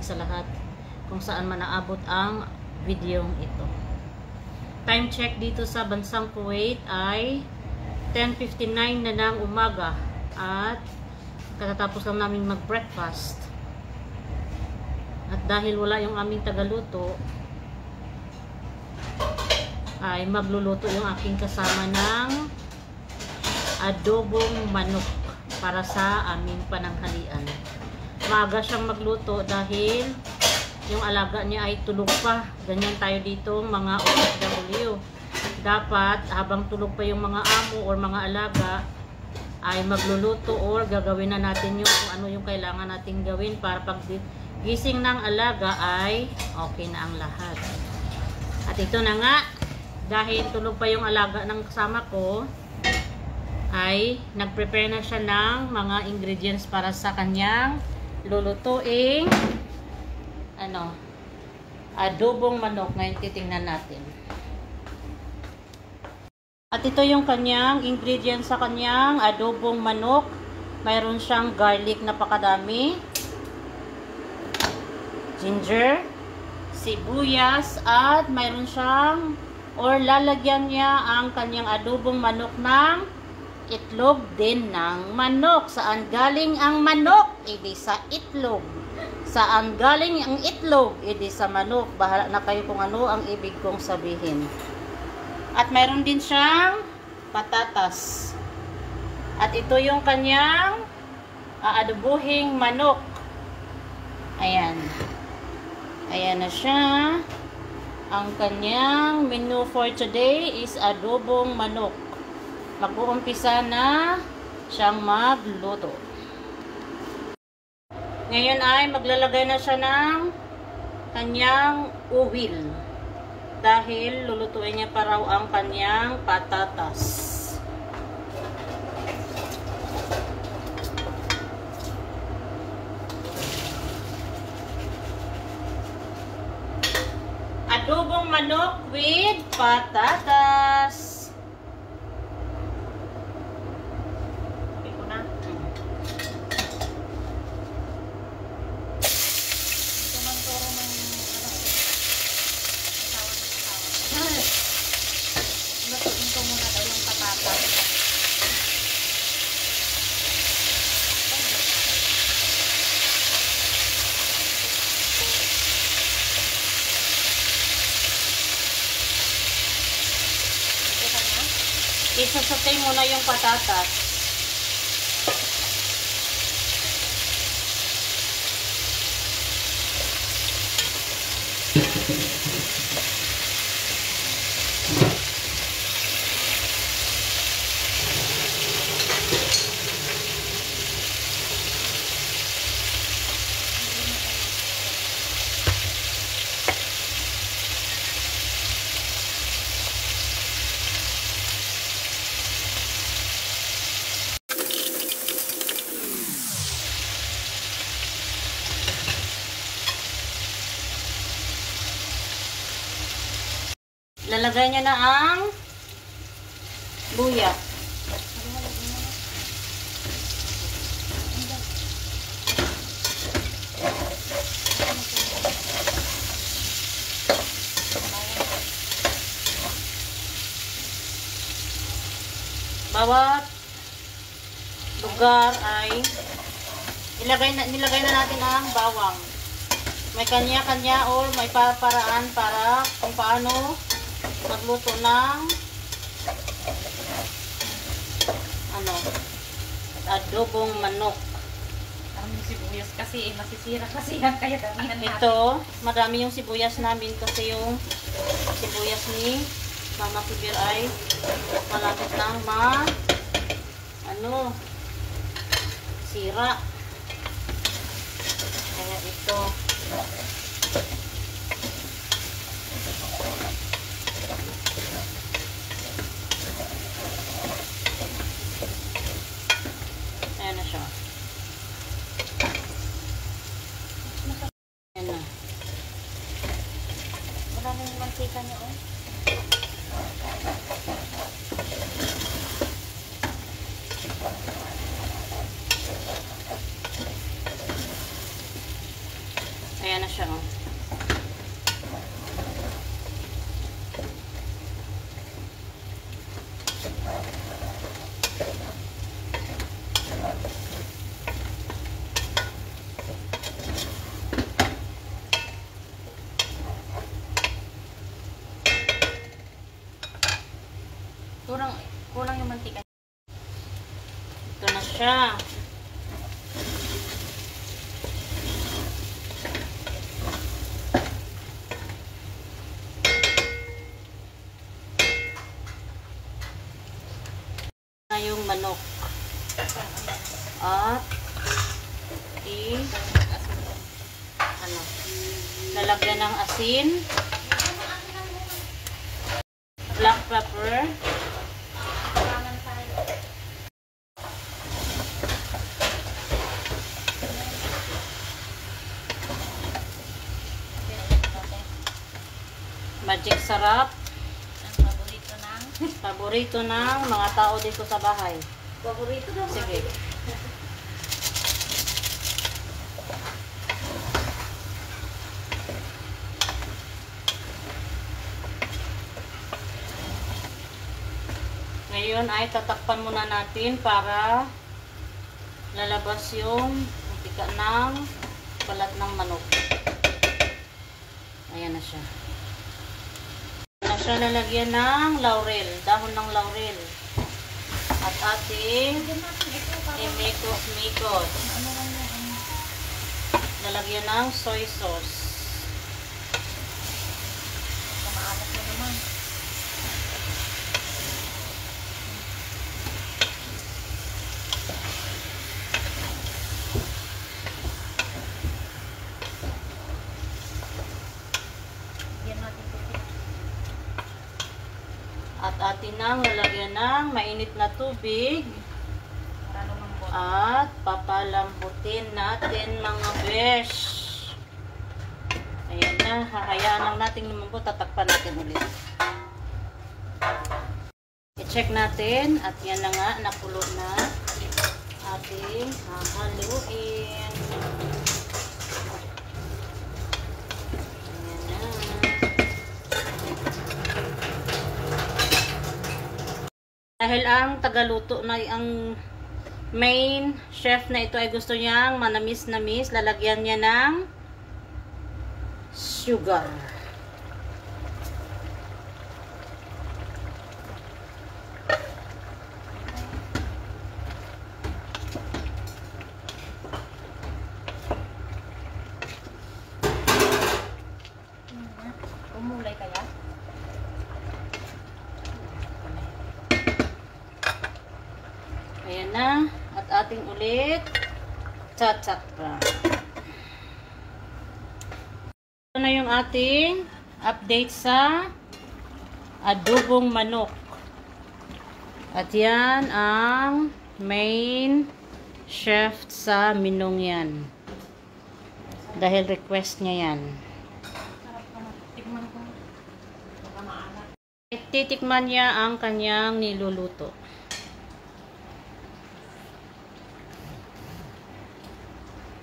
sa lahat kung saan man naabot ang video ito. Time check dito sa bansang Kuwait ay 10:59 na ng umaga at katatapos lang namin mag-breakfast. At dahil wala yung aming tagaluto, ay magluluto yung aking kasama ng adobong manok para sa aming pananghalian. Maaga siyang magluto dahil yung alaga niya ay tulog pa. Ganyan tayo dito mga OFW. Dapat habang tulog pa yung mga amo or mga alaga ay magluluto or gagawin na natin yung kung ano yung kailangan nating gawin para pag gising ng alaga ay okay na ang lahat. At ito na nga, dahil tulog pa yung alaga ng kasama ko, ay nag-prepare na siya ng mga ingredients para sa kanyang lulutuing adobong manok. Ngayon titingnan natin. At ito yung kanyang ingredients sa kanyang adobong manok. Mayroon siyang garlic na pakadami, ginger, sibuyas, at mayroon siyang or lalagyan niya ang kanyang adobong manok ng itlog din ng manok. Saan galing ang manok? Hindi sa itlog. Saan galing ang itlog? Hindi sa manok. Bahala na kayo kung ano ang ibig kong sabihin. At mayroon din siyang patatas. At ito yung kanyang aadobuhing manok. Ayan. Ayan na siya. Ang kanyang menu for today is adobong manok. Mag-uumpisa na siyang magluto. Ngayon ay maglalagay na siya ng kanyang uwil. Dahil lulutuin niya pa raw ang kanyang patatas. Adobong manok with patatas. Isasatay mo na yung patatas. Lalagay niya na ang luya. Bawat lugar ay nilagay na natin ang bawang. May kanya-kanya or may paraan para kung paano magluto ng adobong manok. Ang sibuyas kasi masisira kasi yan kaya damihan natin. Ito, marami yung sibuyas namin kasi yung sibuyas ni Mama Kibir ay malapit ng sira. Kaya ito. Ayan na siya. Ayan na. Wala na yung mantika niya, oh. Ayan na siya, oh. Kulang yung mantika. Ito na siya. Na yung manok. At lalagyan ng asin, black pepper, magic sarap, ang paborito ng mga tao dito sa bahay. Paborito daw. Sige. Ngayon ay tatakpan muna natin para lalabas yung mantika ng balat ng manok. Ayan na siya. Ayan na siya, lalagyan ng laurel, dahon ng laurel. At ating imikos-mikos. Lalagyan ng soy sauce. Maalat mo naman. At atin nang lalagyan ng mainit na tubig. Para lumambot. At papalambutin natin mga besh. Ayan na, hahayaan lang natin lumambot. Tatakpan natin ulit. I-check natin. At yan na nga, nakulo na. Ating hahaluin. Dahil ang tagaluto na ang main chef na ito ay gusto niyang manamis-namis, lalagyan niya ng sugar. Umulay kaya? Ayan na. At ating ulit tatakpan. Ito na yung ating update sa adobong manok. At yan ang main chef sa minong yan. Dahil request niya yan. Sarap naman. Tikman ko. Baka maalat. Titikman niya ang kanyang niluluto.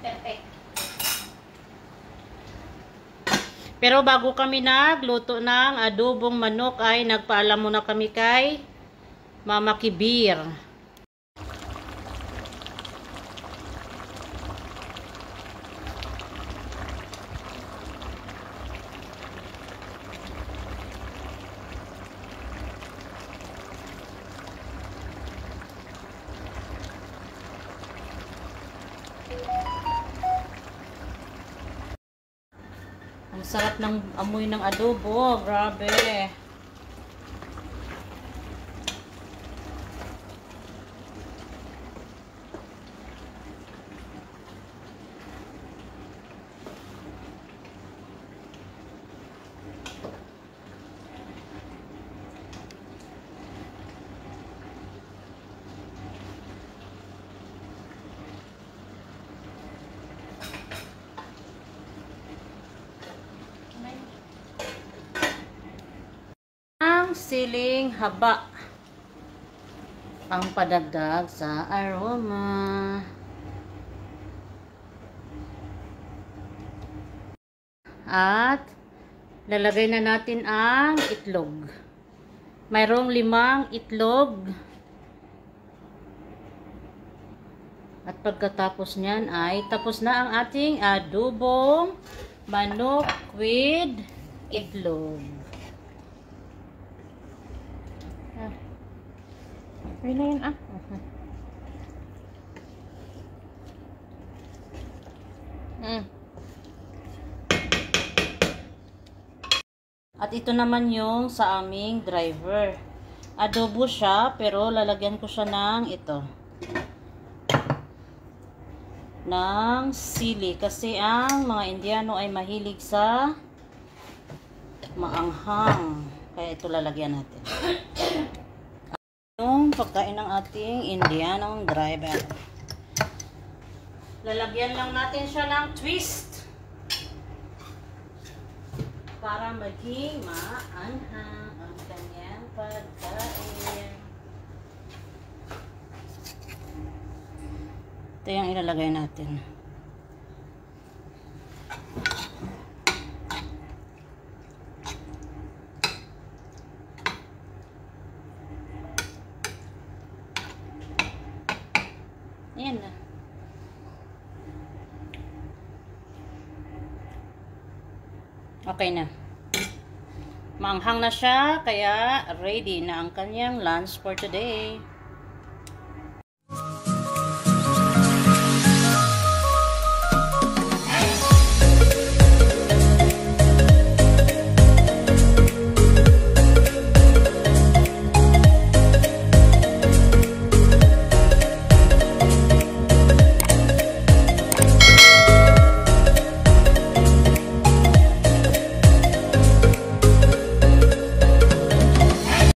Perfect. Pero bago kami nagluto ng adobong manok ay nagpaalam muna kami kay Mama Kibir. Ang sarap ng amoy ng adobo, grabe. Siling haba ang padagdag sa aroma. At lalagay na natin ang itlog. Mayroong 5 itlog. At pagkatapos niyan ay tapos na ang ating adobong manok with itlog. Okay na yun At ito naman yung sa aming driver. Adobo siya, pero lalagyan ko siya ng ito. Ng sili. Kasi ang mga Indiano ay mahilig sa maanghang. Kaya ito lalagyan natin. Yung pagkain ng ating Indianong driver. Lalagyan lang natin siya ng twist. Para maging maanghang ang kanyang pagkain. Ito yung ilalagay natin. Ayan na. Okay na. Maanghang na siya, kaya ready na ang kanyang lunch for today.